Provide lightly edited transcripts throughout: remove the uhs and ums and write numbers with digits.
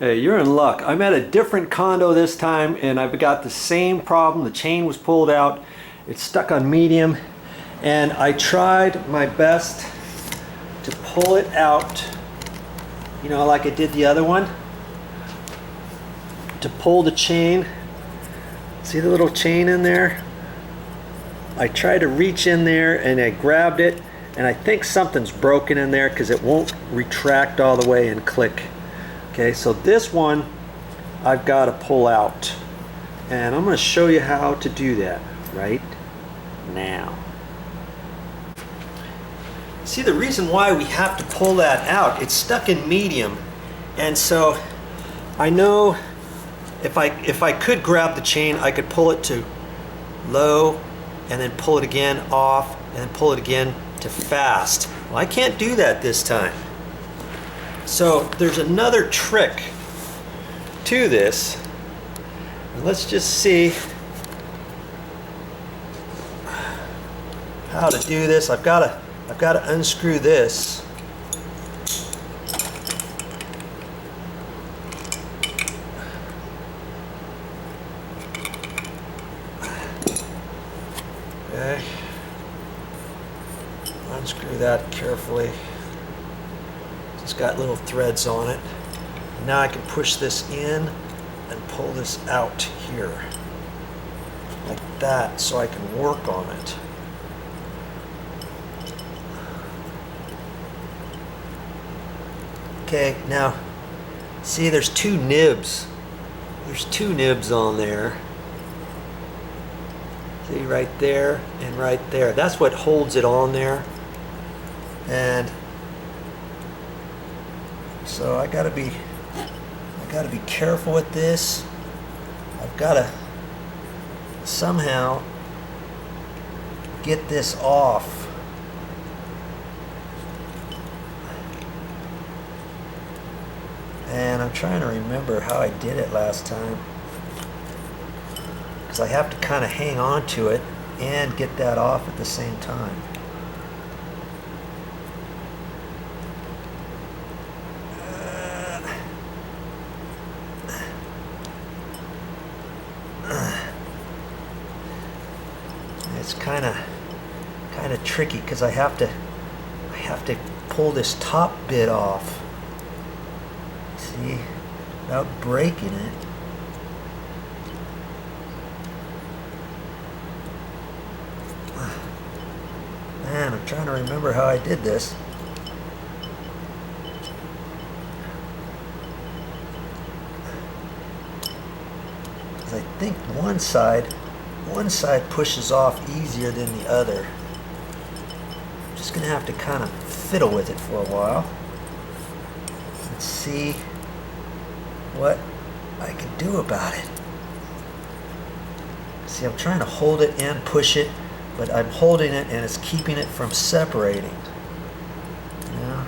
Hey, you're in luck. I'm at a different condo this time and I've got the same problem. The chain was pulled out. It's stuck on medium and I tried my best to pull it out, you know, like I did the other one, to pull the chain. See the little chain in there? I tried to reach in there and I grabbed it, and I think something's broken in there because it won't retract all the way and click. Okay, so this one I've got to pull out, and I'm going to show you how to do that right now. See, the reason why we have to pull that out, it's stuck in medium, and so I know if I could grab the chain, I could pull it to low and then pull it again off and then pull it again to fast. Well, I can't do that this time. So there's another trick to this. And let's just see how to do this. I've got to unscrew this. Okay. Unscrew that carefully. It's got little threads on it. Now I can push this in and pull this out here like that so I can work on it. Okay, now see, there's two nibs. There's two nibs on there. See, right there and right there. That's what holds it on there. And so I gotta be careful with this. I've gotta somehow get this off. And I'm trying to remember how I did it last time, because I have to kind of hang on to it and get that off at the same time. It's kind of tricky because I have to pull this top bit off. See, without breaking it. Man, I'm trying to remember how I did this. Because I think one side pushes off easier than the other. I'm just going to have to kind of fiddle with it for a while. Let's see what I can do about it. See, I'm trying to hold it and push it, but I'm holding it and it's keeping it from separating. Yeah.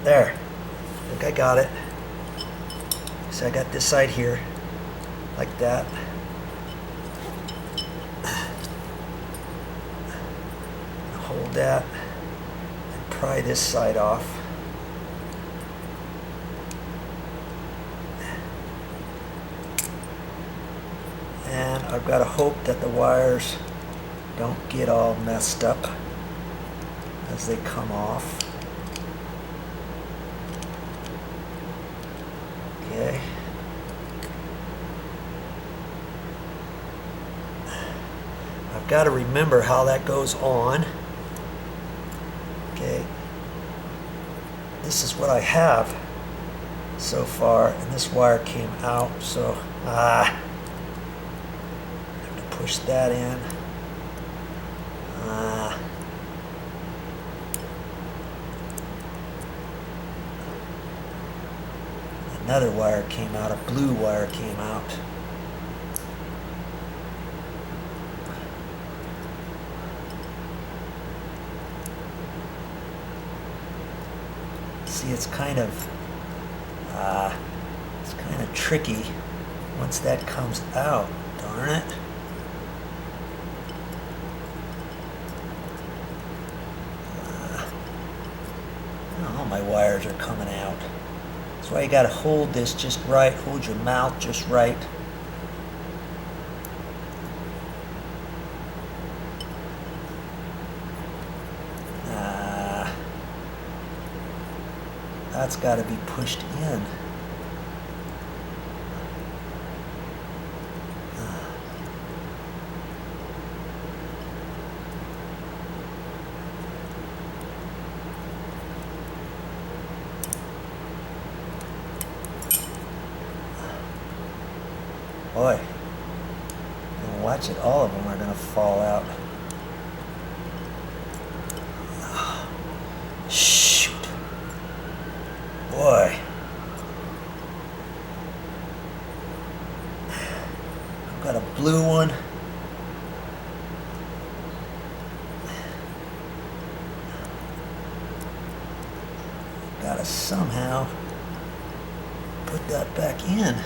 There. I think I got it. So I got this side here, like that. Hold that and pry this side off. And I've got to hope that the wires don't get all messed up as they come off. Okay. I've got to remember how that goes on. Okay. This is what I have so far, and this wire came out, so I have to push that in. Another wire came out, a blue wire came out. See, it's kind of tricky once that comes out. Darn it. All my wires are coming out. That's why you gotta hold this just right, hold your mouth just right. That's gotta be pushed in. Boy, watch it, all of them are gonna fall out. Shoot. Boy. I've got a blue one. Gotta somehow put that back in.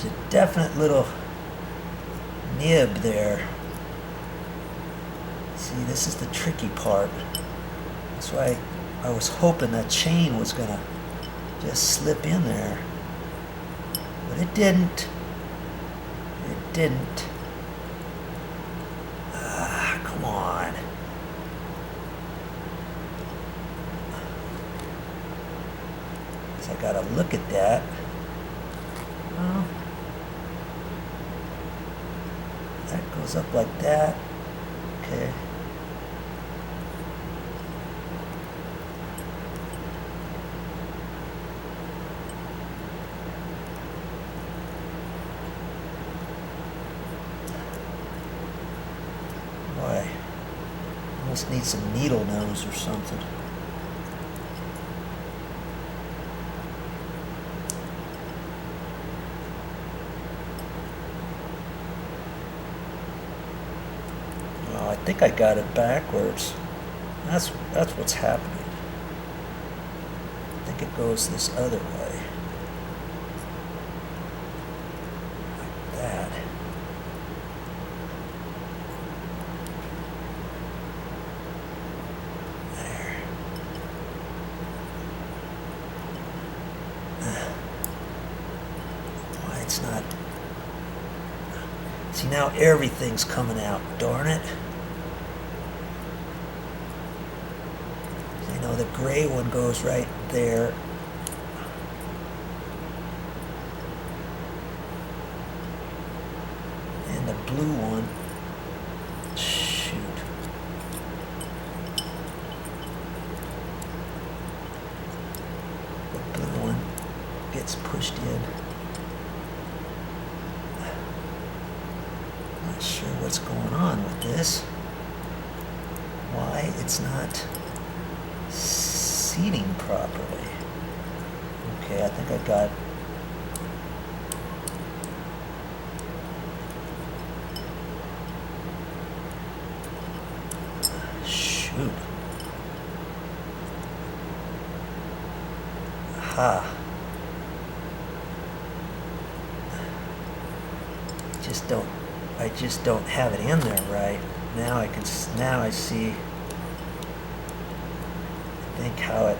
There's a definite little nib there. See, this is the tricky part. That's why I was hoping that chain was gonna just slip in there. But it didn't. It didn't. Come on. So I gotta look at that. Well, that goes up like that. Okay. Boy, almost need some needle nose or something. I think I got it backwards. That's what's happening. I think it goes this other way. Like that. There. Why it's not... See, now everything's coming out. Darn it. The gray one goes right there. And the blue one, shoot. The blue one gets pushed in. Not sure what's going on with this. Why it's not seating properly. Okay, I think I got... Shoot. Aha. I just don't have it in there right. Now I see, I think, how it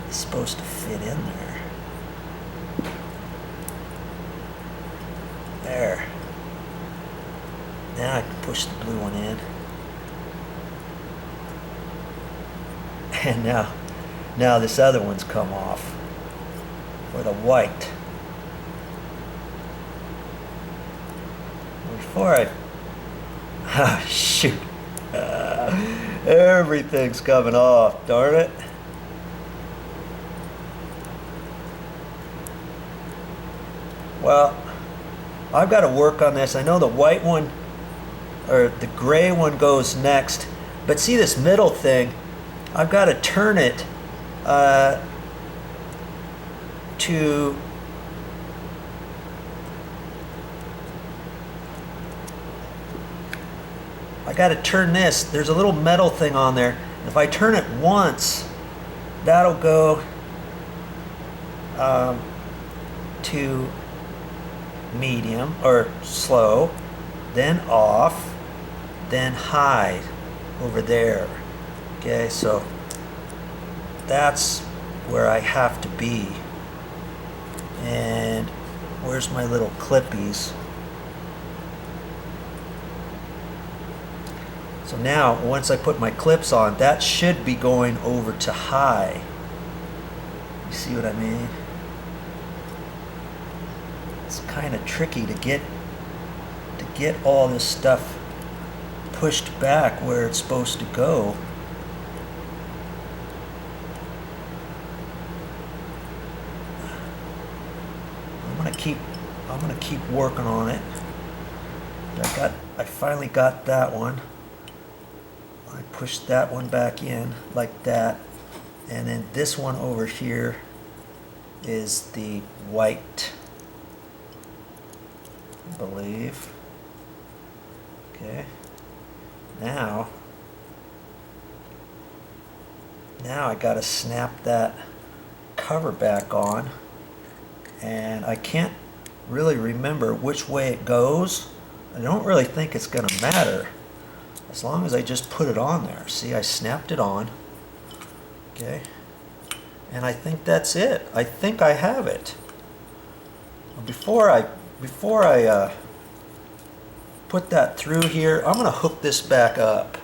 is supposed to fit in there. There. Now I can push the blue one in. And now this other one's come off for the white. Before I... shoot. Everything's coming off, darn it. Well, I've got to work on this. I know the white one, or the gray one goes next, but see this middle thing, I've got to turn it to I got to turn this. There's a little metal thing on there. If I turn it once, that'll go to medium or slow, then off, then high over there. Okay, so that's where I have to be. And where's my little clippies? So now, once I put my clips on, that should be going over to high. You see what I mean? It's kind of tricky to get all this stuff pushed back where it's supposed to go. I'm gonna keep working on it. I finally got that one. I pushed that one back in like that, and then this one over here is the white, I believe. Okay. Now I gotta snap that cover back on, and I can't really remember which way it goes. I don't really think it's gonna matter as long as I just put it on there. See, I snapped it on. Okay, and I think that's it. I think I have it. Before I put that through here, I'm gonna hook this back up.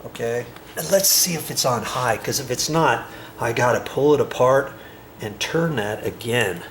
Okay, and let's see if it's on high, because if it's not, I gotta pull it apart and turn that again.